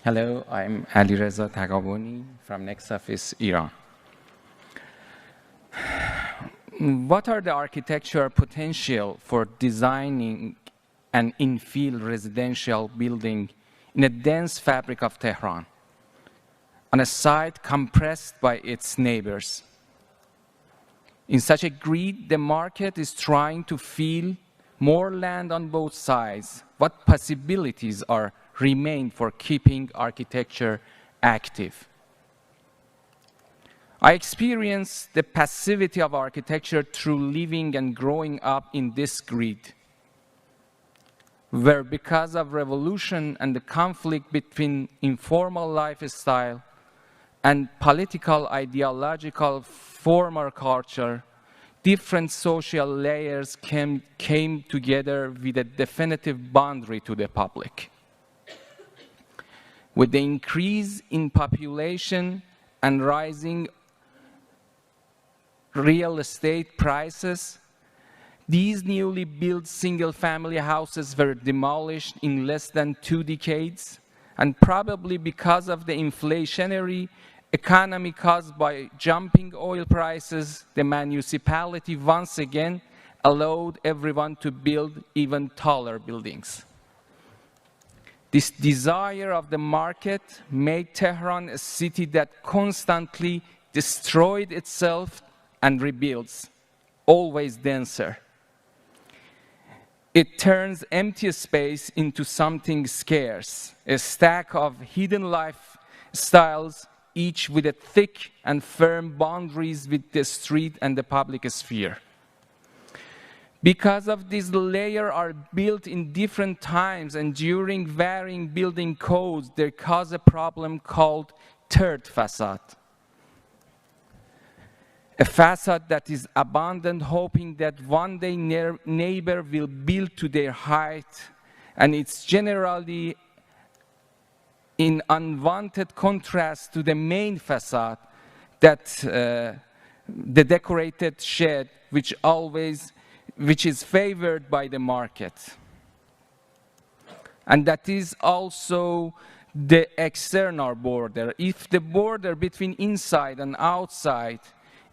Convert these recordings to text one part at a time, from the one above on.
Hello, I'm Alireza Tagaboni from Next Office, Iran. What are the architectural potential for designing an infill residential building in a dense fabric of Tehran, on a site compressed by its neighbors? In such a grid, the market is trying to fill more land on both sides. What possibilities remain for keeping architecture active? I experienced the passivity of architecture through living and growing up in this grid, where because of revolution and the conflict between informal lifestyle and political, ideological, former culture, different social layers came together with a definitive boundary to the public. With the increase in population and rising real estate prices, these newly built single-family houses were demolished in less than 2 decades, and probably because of the inflationary economy caused by jumping oil prices, the municipality once again allowed everyone to build even taller buildings. This desire of the market made Tehran a city that constantly destroyed itself and rebuilds, always denser. It turns empty space into something scarce, a stack of hidden lifestyles, each with a thick and firm boundaries with the street and the public sphere. Because of these layers are built in different times and during varying building codes, they cause a problem called third facade. A facade that is abandoned, hoping that one day neighbor will build to their height, and it's generally in unwanted contrast to the main facade, that the decorated shed, which is favored by the market. And that is also the external border. If the border between inside and outside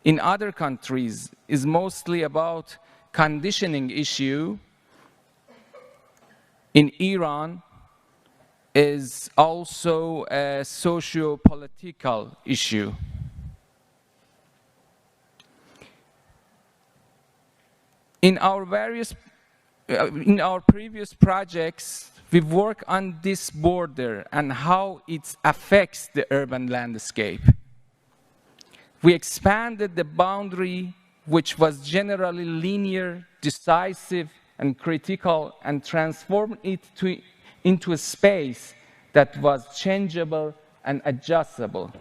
in other countries is mostly about conditioning issue, in Iran is also a socio-political issue. In our previous projects, we work on this border and how it affects the urban landscape. We expanded the boundary, which was generally linear, decisive, and critical, and transformed it into a space that was changeable and adjustable.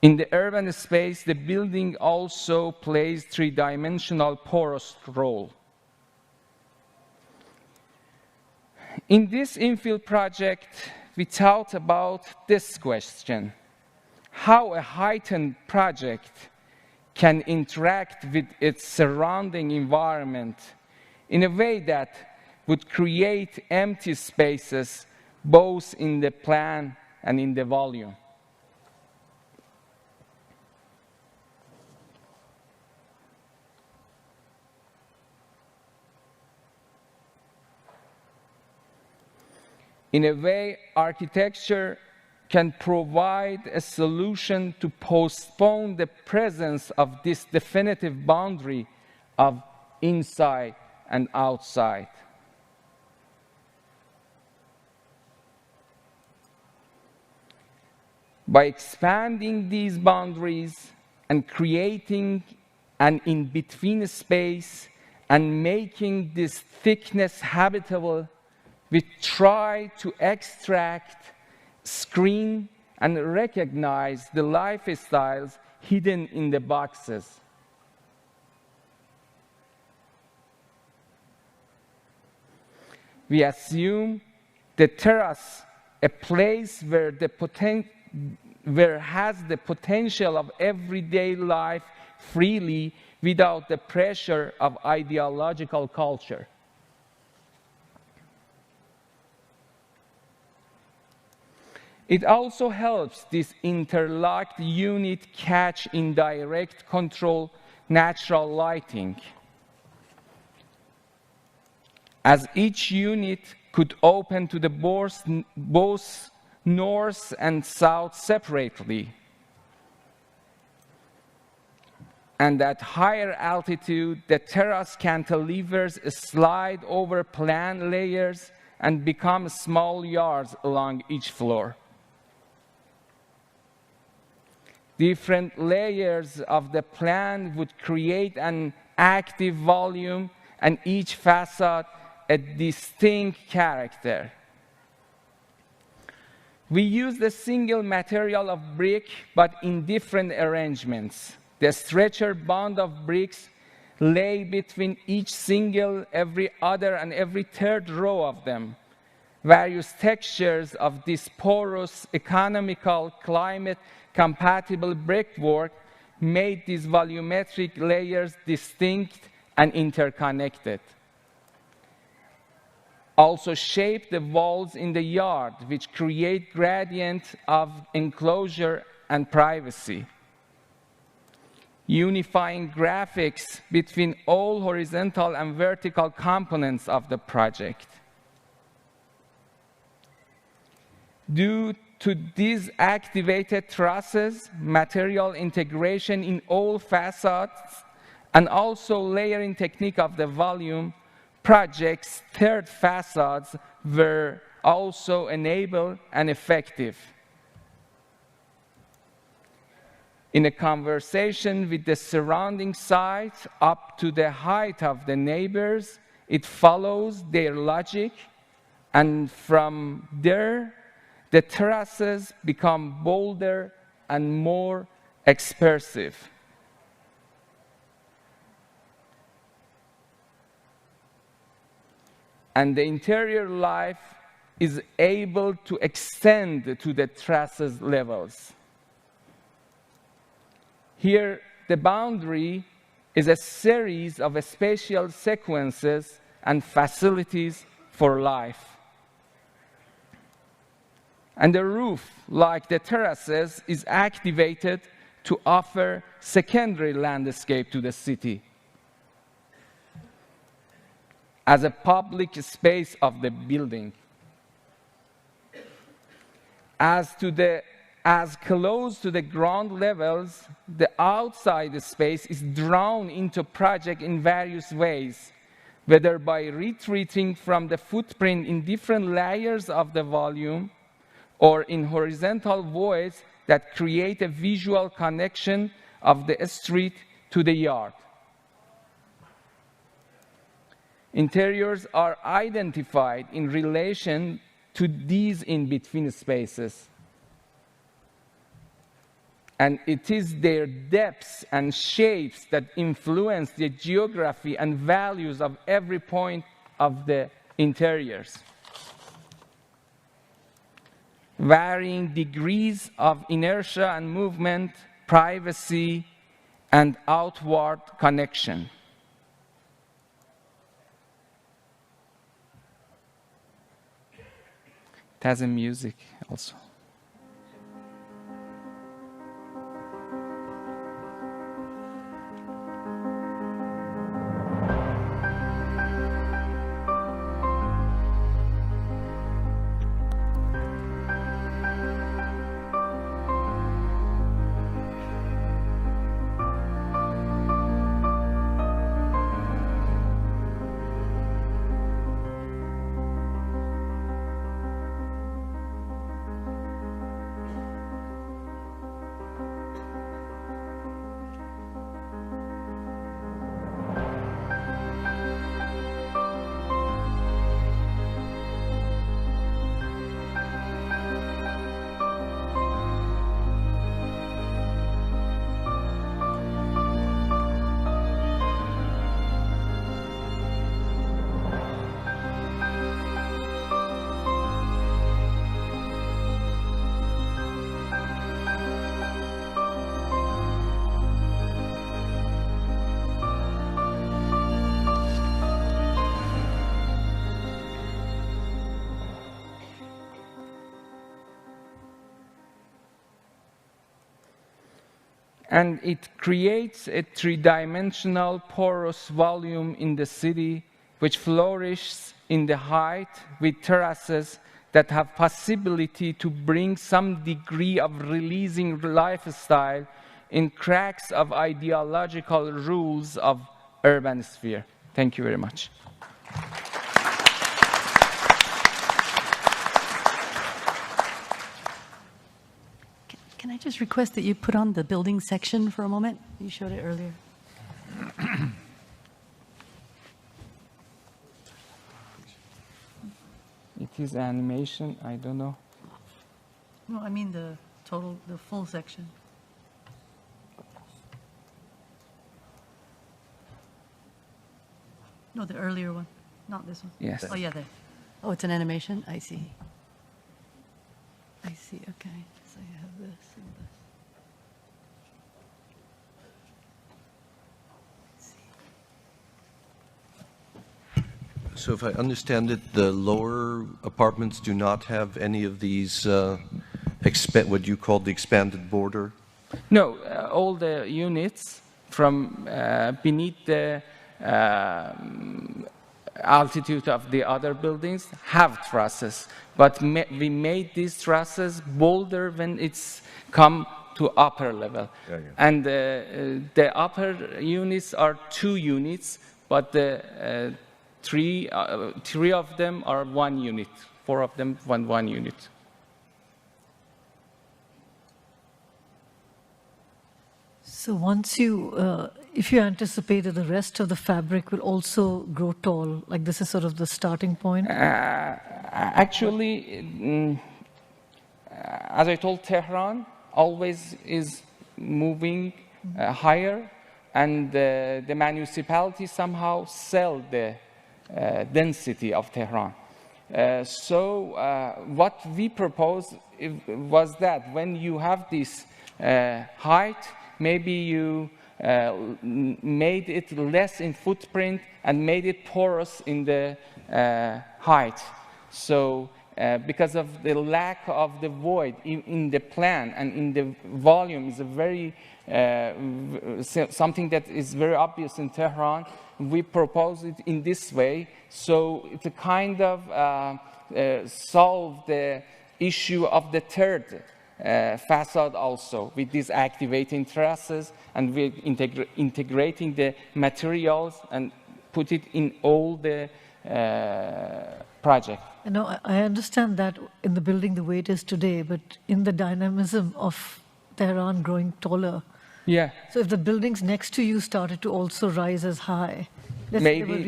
In the urban space, the building also plays three-dimensional porous role. In this infill project, we thought about this question: how a heightened project can interact with its surrounding environment in a way that would create empty spaces both in the plan and in the volume. In a way, architecture can provide a solution to postpone the presence of this definitive boundary of inside and outside. By expanding these boundaries and creating an in-between space and making this thickness habitable, we try to extract, screen, and recognize the lifestyles hidden in the boxes. We assume the terrace, a place where has the potential of everyday life freely without the pressure of ideological culture. It also helps this interlocked unit catch in direct control natural lighting, as each unit could open to the both north and south separately. And at higher altitude, the terrace cantilevers slide over plan layers and become small yards along each floor. Different layers of the plan would create an active volume and each facade a distinct character. We used a single material of brick, but in different arrangements. The stretcher bond of bricks lay between each single, every other, and every third row of them. Various textures of this porous, economical, climate-compatible brickwork made these volumetric layers distinct and interconnected. Also shape the walls in the yard, which create gradient of enclosure and privacy. Unifying graphics between all horizontal and vertical components of the project. Due to these activated trusses, material integration in all facades, and also layering technique of the volume, project's third facades were also enabled and effective. In a conversation with the surrounding site up to the height of the neighbors, it follows their logic, and from there, the terraces become bolder and more expressive. And the interior life is able to extend to the terraces levels. Here, the boundary is a series of spatial sequences and facilities for life. And the roof, like the terraces, is activated to offer secondary landscape to the city as a public space of the building. As close to the ground levels, the outside space is drawn into project in various ways, whether by retreating from the footprint in different layers of the volume or in horizontal voids that create a visual connection of the street to the yard. Interiors are identified in relation to these in-between spaces. And it is their depths and shapes that influence the geography and values of every point of the interiors. Varying degrees of inertia and movement, privacy, and outward connection. It has a music also. and it creates a three-dimensional porous volume in the city which flourishes in the height with terraces that have possibility to bring some degree of releasing lifestyle in cracks of ideological rules of urban sphere. Thank you very much. Can I just request that you put on the building section for a moment? You showed it earlier. It is animation, I don't know. No, I mean the full section. No, the earlier one, not this one. Yes. Oh, yeah, there. Oh, it's an animation? I see. I see, okay. So you have this and this. So if I understand it, the lower apartments do not have any of these, what you call the expanded border? No, all the units from beneath the altitude of the other buildings have trusses, but we made these trusses bolder when it's come to upper level. Yeah, yeah. And the upper units are 2 units, but the three of them are 1 unit, 4 of them one unit. So once you, if you anticipate that the rest of the fabric will also grow tall, like this is sort of the starting point? Actually, as I told, Tehran always is moving higher, and the municipality somehow sell the density of Tehran. So what we proposed was that when you have this height, maybe you made it less in footprint and made it porous in the height. So because of the lack of the void in the plan and in the volume is a very something that is very obvious in Tehran, we propose it in this way. So it's a kind of solve the issue of the third facade also with these activating trusses, and we're integrating the materials and put it in all the project. No, I understand that in the building the way it is today, but in the dynamism of Tehran growing taller. Yeah. So if the buildings next to you started to also rise as high, maybe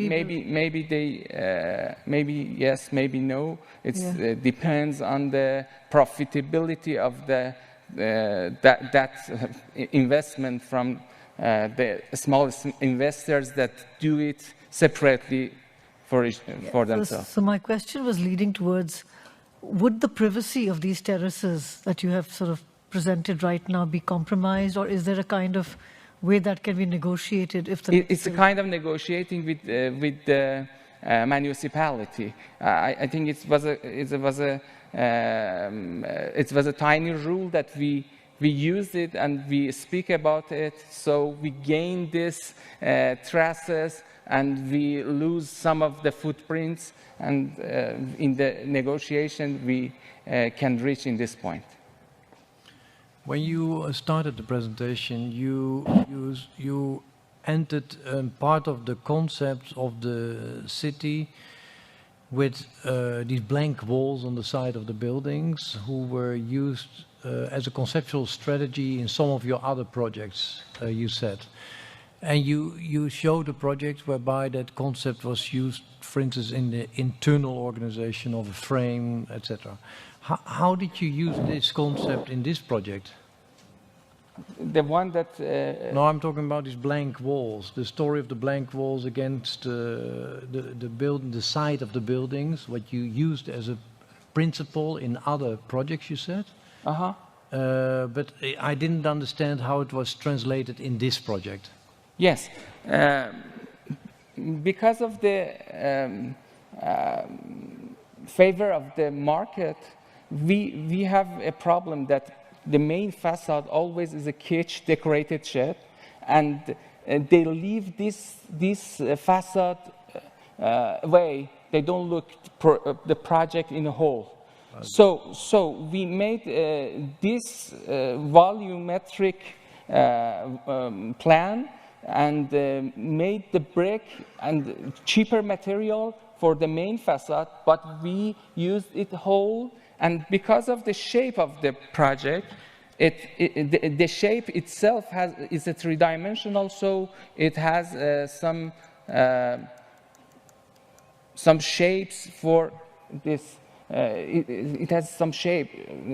yes, maybe no. It depends on the profitability of the that investment from the small investors that do it separately for themselves. So my question was leading towards, would the privacy of these terraces that you have sort of presented right now be compromised, or is there a kind of way that can be negotiated? If it's a kind of negotiating with the municipality. I think it was a tiny rule that we used it and we speak about it. So we gain this trusses and we lose some of the footprints, and in the negotiation we can reach in this point. When you started the presentation, you entered part of the concept of the city with these blank walls on the side of the buildings, who were used as a conceptual strategy in some of your other projects, you said. And you showed a project whereby that concept was used, for instance, in the internal organization of a frame, etc. How did you use this concept in this project? The one that... No, I'm talking about these blank walls. The story of the blank walls against the side of the buildings, what you used as a principle in other projects, you said? Uh-huh. But I didn't understand how it was translated in this project. Yes. Because of the favor of the market, we have a problem that the main facade always is a kitsch decorated shed, and they leave this facade way. They don't look the project in a whole. So we made this volumetric plan and made the brick and cheaper material for the main facade, but we used it whole. And because of the shape of the project, the shape itself is a three-dimensional, so it has some shapes for this. It has some shape.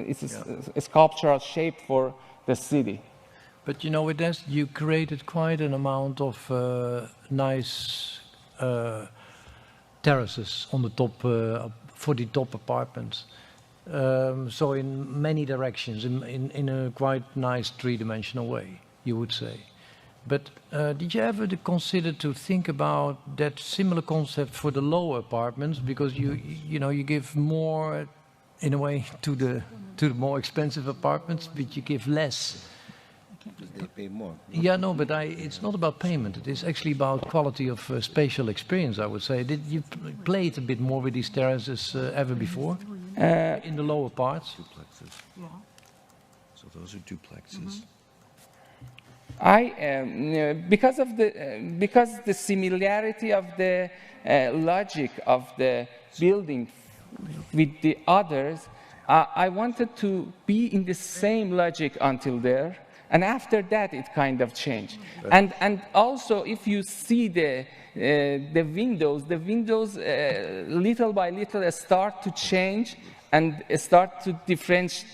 It's a sculptural shape for the city. But you know, with this, you created quite an amount of nice terraces on the top for the top apartments. So in many directions, in a quite nice three-dimensional way, you would say. But did you ever consider to think about that similar concept for the lower apartments? Because you know, you give more, in a way, to the more expensive apartments, but you give less. They pay more. Yeah, no, but it's not about payment. It is actually about quality of spatial experience, I would say. Did you play it a bit more with these terraces ever before? In the lower parts? Duplexes. Yeah. So those are duplexes. Because the similarity of the logic of the building with the others, I wanted to be in the same logic until there, and after that it kind of changed. And also, if you see the windows little by little start to change and start to different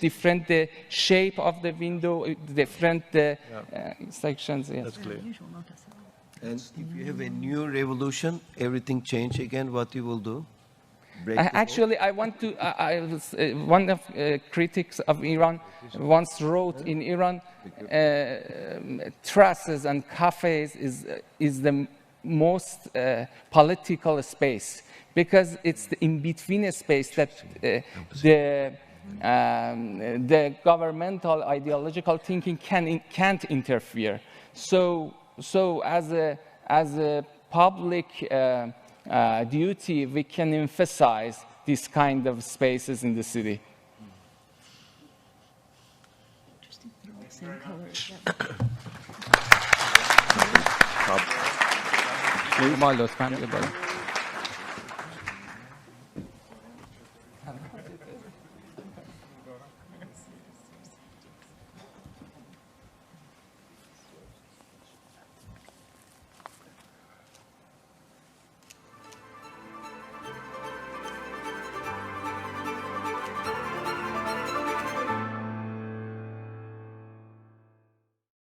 the shape of the window, different sections. Yes. That's clear. And if you have a new revolution, everything change again, what you will do? Actually, I want to. One of critics of Iran once wrote in Iran, terraces and cafes is the most political space, because it's the in-between space that the governmental ideological thinking can't interfere. So as a public duty, we can emphasize these kind of spaces in the city. Interesting. They're all the same color. ما لطفاً